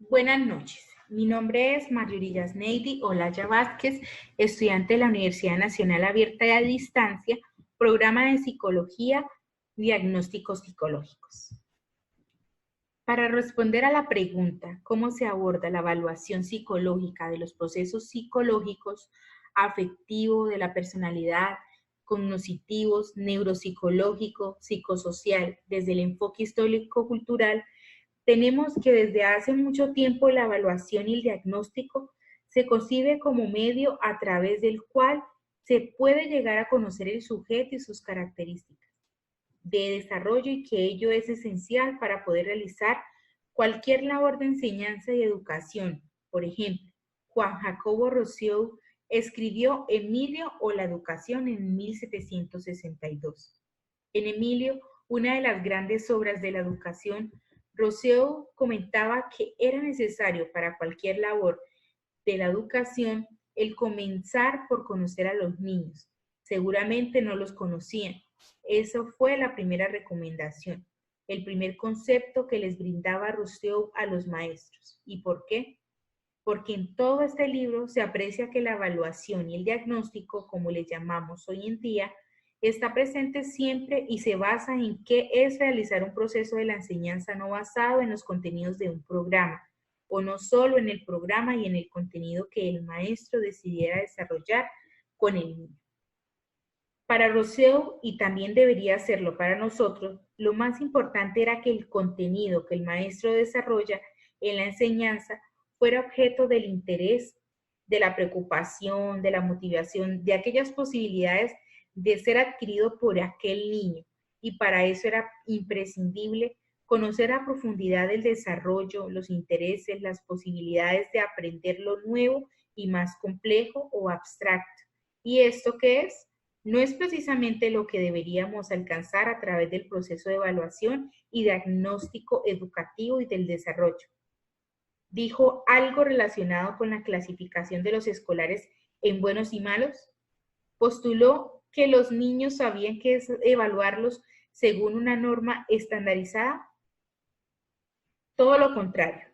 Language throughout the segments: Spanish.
Buenas noches. Mi nombre es Marjorie Yasneidi Olaya Vázquez, estudiante de la Universidad Nacional Abierta y a Distancia, programa de Psicología, Diagnósticos Psicológicos. Para responder a la pregunta, ¿cómo se aborda la evaluación psicológica de los procesos psicológicos, afectivo, de la personalidad, cognitivos, neuropsicológico, psicosocial, desde el enfoque histórico-cultural? Tenemos que desde hace mucho tiempo la evaluación y el diagnóstico se concibe como medio a través del cual se puede llegar a conocer el sujeto y sus características de desarrollo y que ello es esencial para poder realizar cualquier labor de enseñanza y educación. Por ejemplo, Juan Jacobo Rousseau escribió Emilio o la educación en 1762. En Emilio, una de las grandes obras de la educación, Rousseau comentaba que era necesario para cualquier labor de la educación el comenzar por conocer a los niños. Seguramente no los conocían. Eso fue la primera recomendación, el primer concepto que les brindaba Rousseau a los maestros. ¿Y por qué? Porque en todo este libro se aprecia que la evaluación y el diagnóstico, como le llamamos hoy en día, está presente siempre y se basa en qué es realizar un proceso de la enseñanza no basado en los contenidos de un programa, o no solo en el programa y en el contenido que el maestro decidiera desarrollar con el niño. Para Rousseau, y también debería serlo para nosotros, lo más importante era que el contenido que el maestro desarrolla en la enseñanza fuera objeto del interés, de la preocupación, de la motivación, de aquellas posibilidades de ser adquirido por aquel niño. Y para eso era imprescindible conocer a profundidad el desarrollo, los intereses, las posibilidades de aprender lo nuevo y más complejo o abstracto. ¿Y esto qué es? No es precisamente lo que deberíamos alcanzar a través del proceso de evaluación y diagnóstico educativo y del desarrollo. ¿Dijo algo relacionado con la clasificación de los escolares en buenos y malos? ¿Postuló que los niños sabían que evaluarlos según una norma estandarizada? Todo lo contrario.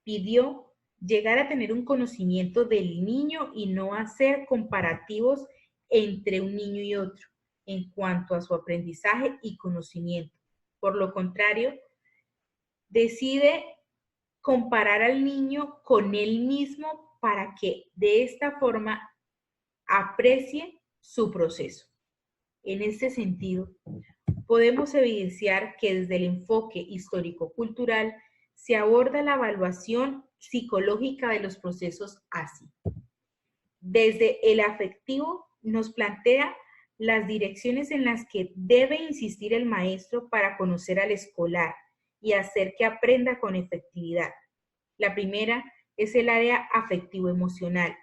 Pidió llegar a tener un conocimiento del niño y no hacer comparativos entre un niño y otro en cuanto a su aprendizaje y conocimiento. Por lo contrario, decide comparar al niño con él mismo para que de esta forma aprecie su proceso. En este sentido, podemos evidenciar que desde el enfoque histórico-cultural se aborda la evaluación psicológica de los procesos así. Desde el afectivo nos plantea las direcciones en las que debe insistir el maestro para conocer al escolar y hacer que aprenda con efectividad. La primera es el área afectivo-emocional,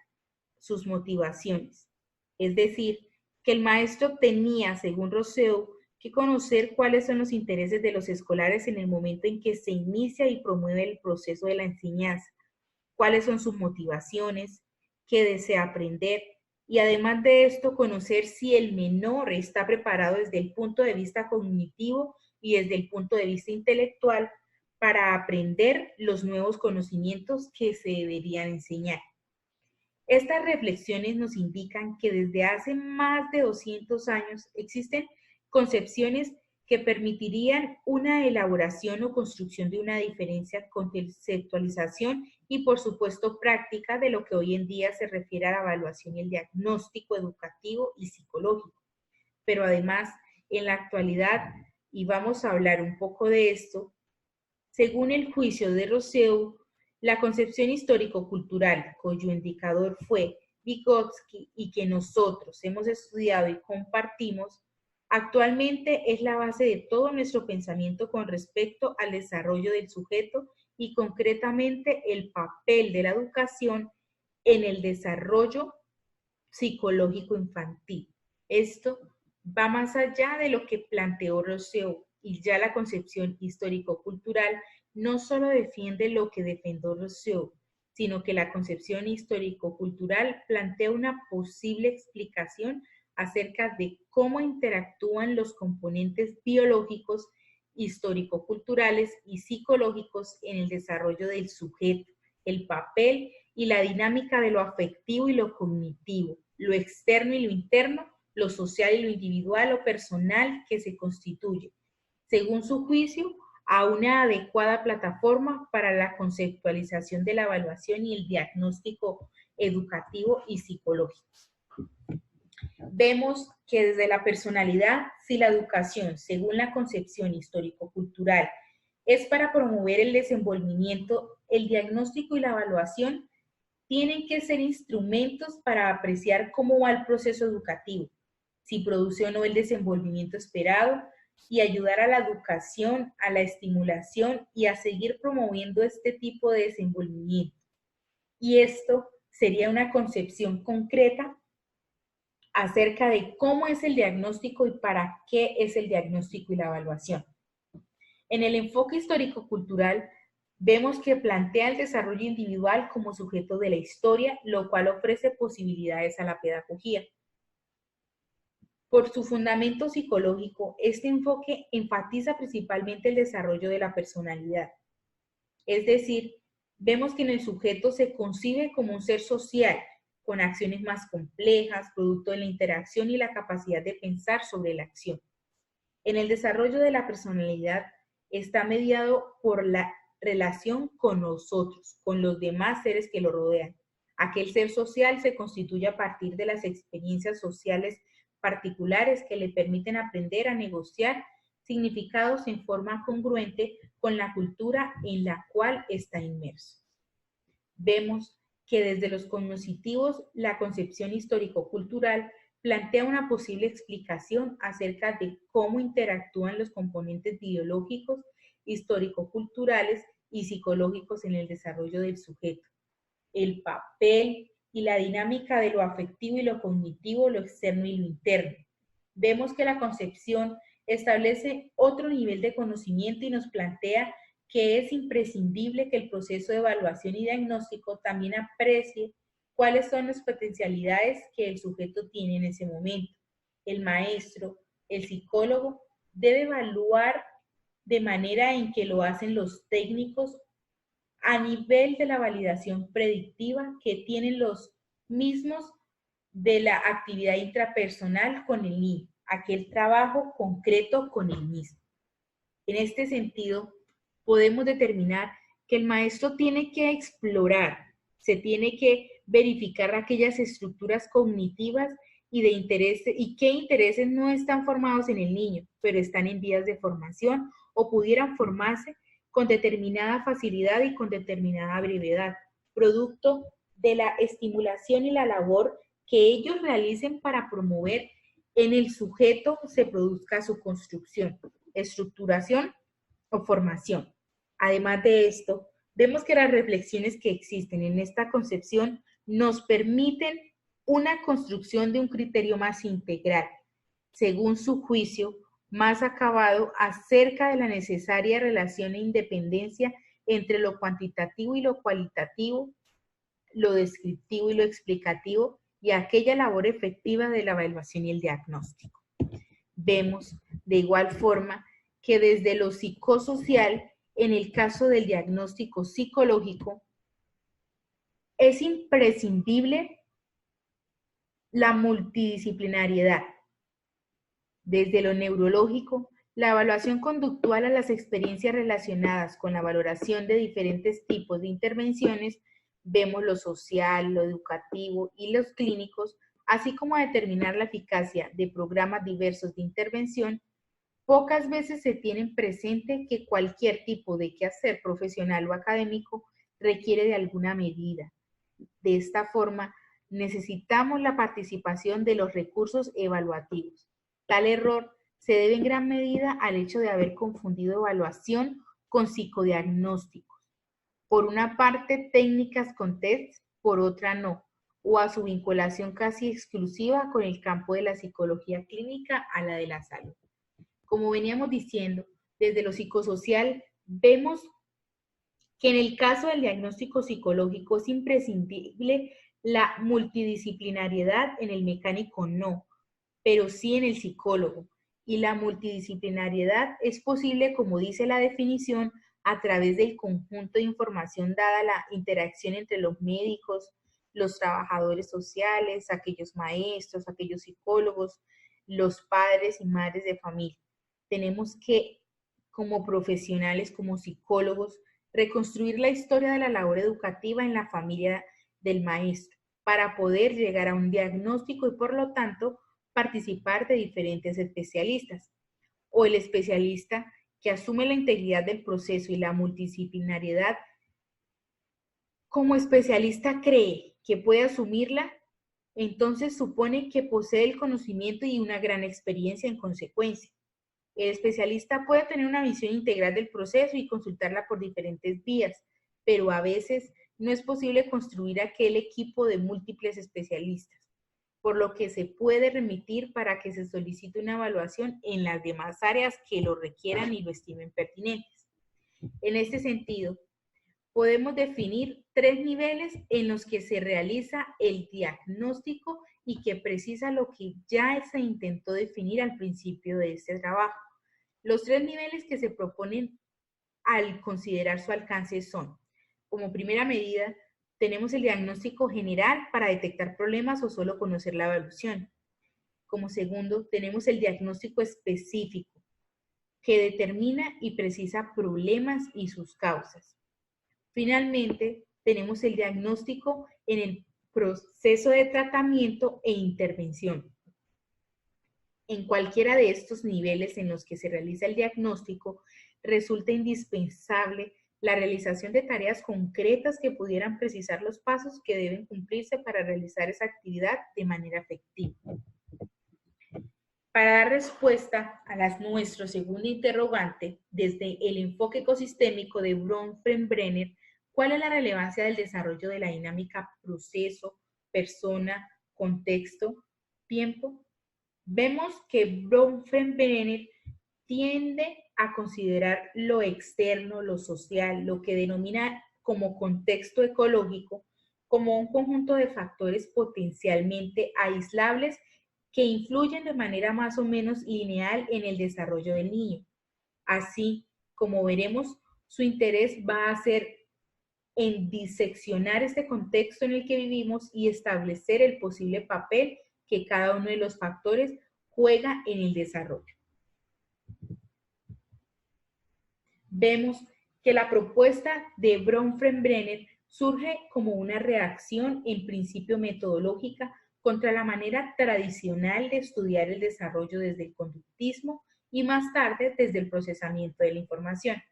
sus motivaciones. Es decir, que el maestro tenía, según Rousseau, que conocer cuáles son los intereses de los escolares en el momento en que se inicia y promueve el proceso de la enseñanza, cuáles son sus motivaciones, qué desea aprender, y además de esto, conocer si el menor está preparado desde el punto de vista cognitivo y desde el punto de vista intelectual para aprender los nuevos conocimientos que se deberían enseñar. Estas reflexiones nos indican que desde hace más de 200 años existen concepciones que permitirían una elaboración o construcción de una diferencia, conceptualización y, por supuesto, práctica de lo que hoy en día se refiere a la evaluación y el diagnóstico educativo y psicológico. Pero además, en la actualidad, y vamos a hablar un poco de esto, según el juicio de Rousseau, la concepción histórico-cultural, cuyo indicador fue Vygotsky y que nosotros hemos estudiado y compartimos, actualmente es la base de todo nuestro pensamiento con respecto al desarrollo del sujeto y concretamente el papel de la educación en el desarrollo psicológico infantil. Esto va más allá de lo que planteó Rousseau y ya la concepción histórico-cultural no solo defiende lo que defendió Rousseau, sino que la concepción histórico-cultural plantea una posible explicación acerca de cómo interactúan los componentes biológicos, histórico-culturales y psicológicos en el desarrollo del sujeto el papel y la dinámica de lo afectivo y lo cognitivo, lo externo y lo interno, lo social y lo individual o personal que se constituye, según su juicio, a una adecuada plataforma para la conceptualización de la evaluación y el diagnóstico educativo y psicológico. Vemos que desde la personalidad, si la educación, según la concepción histórico-cultural, es para promover el desenvolvimiento, el diagnóstico y la evaluación tienen que ser instrumentos para apreciar cómo va el proceso educativo, si produce o no el desenvolvimiento esperado, y ayudar a la educación, a la estimulación y a seguir promoviendo este tipo de desenvolvimiento. Y esto sería una concepción concreta acerca de cómo es el diagnóstico y para qué es el diagnóstico y la evaluación. En el enfoque histórico-cultural, vemos que plantea el desarrollo individual como sujeto de la historia, lo cual ofrece posibilidades a la pedagogía. Por su fundamento psicológico, este enfoque enfatiza principalmente el desarrollo de la personalidad. Es decir, vemos que en el sujeto se concibe como un ser social, con acciones más complejas, producto de la interacción y la capacidad de pensar sobre la acción. En el desarrollo de la personalidad está mediado por la relación con nosotros, con los demás seres que lo rodean. Aquel ser social se constituye a partir de las experiencias sociales particulares que le permiten aprender a negociar significados en forma congruente con la cultura en la cual está inmerso. Vemos que desde los cognitivos, la concepción histórico-cultural plantea una posible explicación acerca de cómo interactúan los componentes biológicos, histórico-culturales y psicológicos en el desarrollo del sujeto, el papel y la dinámica de lo afectivo y lo cognitivo, lo externo y lo interno. Vemos que la concepción establece otro nivel de conocimiento y nos plantea que es imprescindible que el proceso de evaluación y diagnóstico también aprecie cuáles son las potencialidades que el sujeto tiene en ese momento. El maestro, el psicólogo, debe evaluar de manera en que lo hacen los técnicos a nivel de la validación predictiva que tienen los mismos de la actividad intrapersonal con el niño, aquel trabajo concreto con el mismo. En este sentido, podemos determinar que el maestro tiene que explorar, se tiene que verificar aquellas estructuras cognitivas y de interés y qué intereses no están formados en el niño, pero están en vías de formación o pudieran formarse con determinada facilidad y con determinada brevedad, producto de la estimulación y la labor que ellos realicen para promover en el sujeto se produzca su construcción, estructuración o formación. Además de esto, vemos que las reflexiones que existen en esta concepción nos permiten una construcción de un criterio más integral, según su juicio, más acabado acerca de la necesaria relación e independencia entre lo cuantitativo y lo cualitativo, lo descriptivo y lo explicativo, y aquella labor efectiva de la evaluación y el diagnóstico. Vemos de igual forma que desde lo psicosocial, en el caso del diagnóstico psicológico, es imprescindible la multidisciplinariedad. Desde lo neurológico, la evaluación conductual a las experiencias relacionadas con la valoración de diferentes tipos de intervenciones, vemos lo social, lo educativo y los clínicos, así como a determinar la eficacia de programas diversos de intervención. Pocas veces se tienen presente que cualquier tipo de quehacer profesional o académico requiere de alguna medida. De esta forma, necesitamos la participación de los recursos evaluativos. Tal error se debe en gran medida al hecho de haber confundido evaluación con psicodiagnósticos. Por una parte, técnicas con tests, por otra no, o a su vinculación casi exclusiva con el campo de la psicología clínica a la de la salud. Como veníamos diciendo, desde lo psicosocial vemos que en el caso del diagnóstico psicológico es imprescindible la multidisciplinariedad, en el mecánico no, pero sí en el psicólogo. Y la multidisciplinariedad es posible, como dice la definición, a través del conjunto de información dada la interacción entre los médicos, los trabajadores sociales, aquellos maestros, aquellos psicólogos, los padres y madres de familia. Tenemos que, como profesionales, como psicólogos, reconstruir la historia de la labor educativa en la familia del maestro para poder llegar a un diagnóstico y, por lo tanto, participar de diferentes especialistas. O el especialista que asume la integridad del proceso y la multidisciplinariedad, como especialista cree que puede asumirla, entonces supone que posee el conocimiento y una gran experiencia en consecuencia. El especialista puede tener una visión integral del proceso y consultarla por diferentes vías, pero a veces no es posible construir aquel equipo de múltiples especialistas, por lo que se puede remitir para que se solicite una evaluación en las demás áreas que lo requieran y lo estimen pertinentes. En este sentido, podemos definir 3 niveles en los que se realiza el diagnóstico y que precisa lo que ya se intentó definir al principio de este trabajo. Los 3 niveles que se proponen al considerar su alcance son: como primera medida, tenemos el diagnóstico general para detectar problemas o solo conocer la evolución. Como segundo, tenemos el diagnóstico específico, que determina y precisa problemas y sus causas. Finalmente, tenemos el diagnóstico en el proceso de tratamiento e intervención. En cualquiera de estos niveles en los que se realiza el diagnóstico, resulta indispensable la realización de tareas concretas que pudieran precisar los pasos que deben cumplirse para realizar esa actividad de manera efectiva. Para dar respuesta a nuestro segundo interrogante, desde el enfoque ecosistémico de Bronfenbrenner, ¿cuál es la relevancia del desarrollo de la dinámica proceso, persona, contexto, tiempo? Vemos que Bronfenbrenner tiende a considerar lo externo, lo social, lo que denomina como contexto ecológico, como un conjunto de factores potencialmente aislables que influyen de manera más o menos lineal en el desarrollo del niño. Así, como veremos, su interés va a ser en diseccionar este contexto en el que vivimos y establecer el posible papel que cada uno de los factores juega en el desarrollo. Vemos que la propuesta de Bronfenbrenner surge como una reacción en principio metodológica contra la manera tradicional de estudiar el desarrollo desde el conductismo y más tarde desde el procesamiento de la información.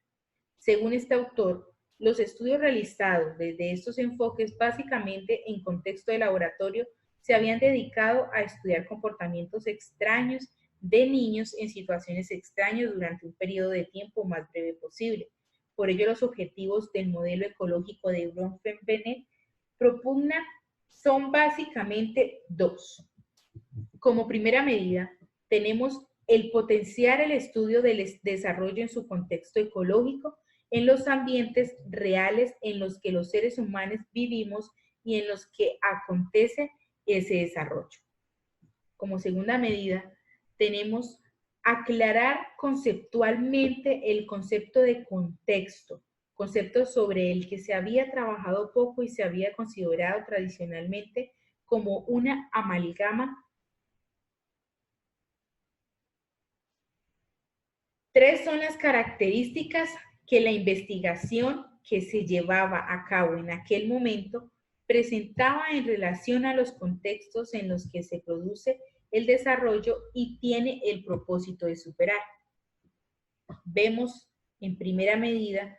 Según este autor, los estudios realizados desde estos enfoques básicamente en contexto de laboratorio se habían dedicado a estudiar comportamientos extraños de niños en situaciones extrañas durante un periodo de tiempo más breve posible. Por ello, los objetivos del modelo ecológico de Bronfenbrenner propugna son básicamente 2. Como primera medida, tenemos el potenciar el estudio del desarrollo en su contexto ecológico en los ambientes reales en los que los seres humanos vivimos y en los que acontece ese desarrollo. Como segunda medida, tenemos aclarar conceptualmente el concepto de contexto, concepto sobre el que se había trabajado poco y se había considerado tradicionalmente como una amalgama. 3 son las características que la investigación que se llevaba a cabo en aquel momento presentaba en relación a los contextos en los que se produce el desarrollo y tiene el propósito de superar. Vemos, en primera medida,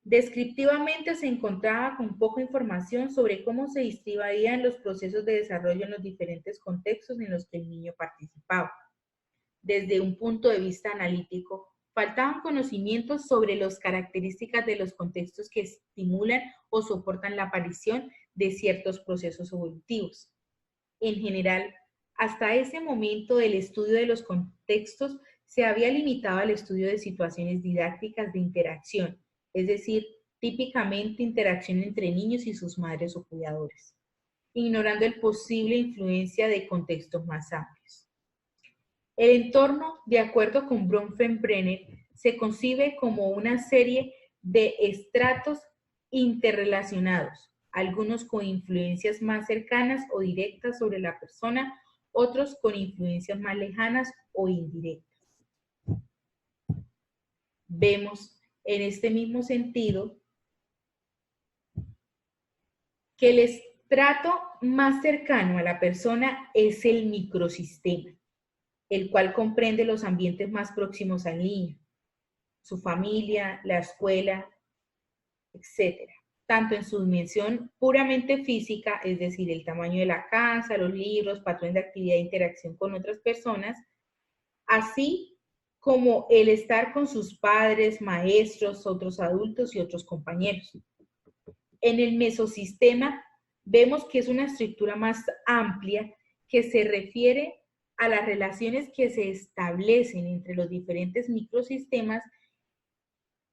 descriptivamente se encontraba con poca información sobre cómo se distribuían los procesos de desarrollo en los diferentes contextos en los que el niño participaba. Desde un punto de vista analítico, faltaban conocimientos sobre las características de los contextos que estimulan o soportan la aparición de ciertos procesos evolutivos. En general, hasta ese momento el estudio de los contextos se había limitado al estudio de situaciones didácticas de interacción, es decir, típicamente interacción entre niños y sus madres o cuidadores, ignorando el posible influencia de contextos más amplios. El entorno, de acuerdo con Bronfenbrenner, se concibe como una serie de estratos interrelacionados, algunos con influencias más cercanas o directas sobre la persona, otros con influencias más lejanas o indirectas. Vemos en este mismo sentido que el estrato más cercano a la persona es el microsistema, el cual comprende los ambientes más próximos al niño, su familia, la escuela, etc. Tanto en su dimensión puramente física, es decir, el tamaño de la casa, los libros, patrones de actividad e interacción con otras personas, así como el estar con sus padres, maestros, otros adultos y otros compañeros. En el mesosistema vemos que es una estructura más amplia que se refiere a las relaciones que se establecen entre los diferentes microsistemas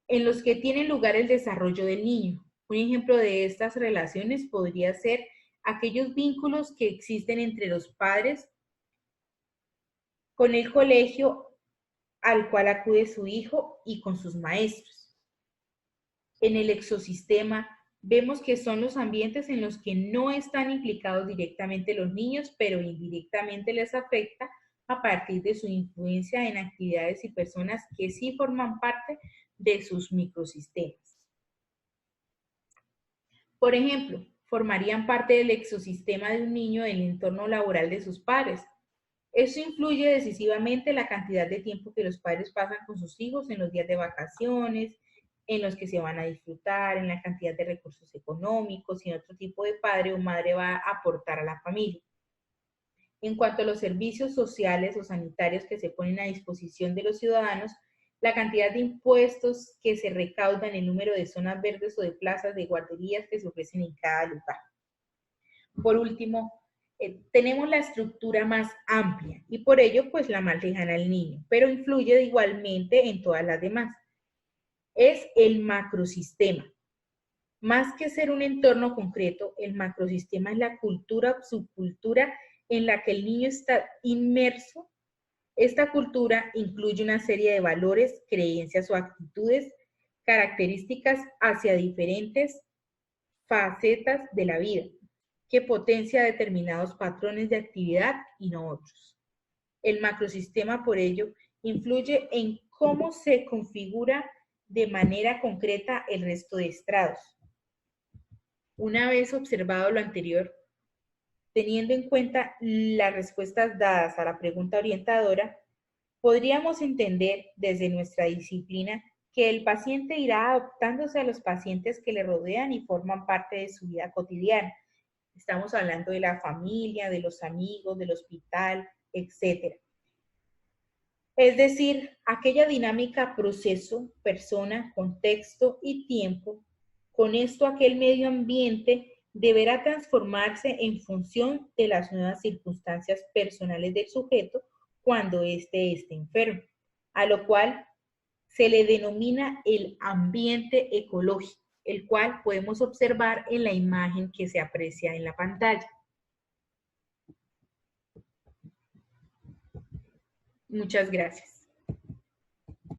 en los que tiene lugar el desarrollo del niño. Un ejemplo de estas relaciones podría ser aquellos vínculos que existen entre los padres con el colegio al cual acude su hijo y con sus maestros. En el exosistema vemos que son los ambientes en los que no están implicados directamente los niños, pero indirectamente les afecta a partir de su influencia en actividades y personas que sí forman parte de sus microsistemas. Por ejemplo, formarían parte del exosistema de un niño en el entorno laboral de sus padres. Eso influye decisivamente en la cantidad de tiempo que los padres pasan con sus hijos en los días de vacaciones, en los que se van a disfrutar, en la cantidad de recursos económicos y en otro tipo de padre o madre va a aportar a la familia. En cuanto a los servicios sociales o sanitarios que se ponen a disposición de los ciudadanos, la cantidad de impuestos que se recaudan, el número de zonas verdes o de plazas de guarderías que se ofrecen en cada lugar. Por último, tenemos la estructura más amplia y por ello pues la más lejana al niño, pero influye igualmente en todas las demás. Es el macrosistema. Más que ser un entorno concreto, el macrosistema es la cultura o subcultura en la que el niño está inmerso. Esta cultura incluye una serie de valores, creencias o actitudes, características hacia diferentes facetas de la vida, que potencia determinados patrones de actividad y no otros. El macrosistema, por ello, influye en cómo se configura de manera concreta el resto de estrados. Una vez observado lo anterior, teniendo en cuenta las respuestas dadas a la pregunta orientadora, podríamos entender desde nuestra disciplina que el paciente irá adaptándose a los pacientes que le rodean y forman parte de su vida cotidiana. Estamos hablando de la familia, de los amigos, del hospital, etc. Es decir, aquella dinámica, proceso, persona, contexto y tiempo. Con esto, aquel medio ambiente deberá transformarse en función de las nuevas circunstancias personales del sujeto cuando éste esté enfermo, a lo cual se le denomina el ambiente ecológico, el cual podemos observar en la imagen que se aprecia en la pantalla. Muchas gracias.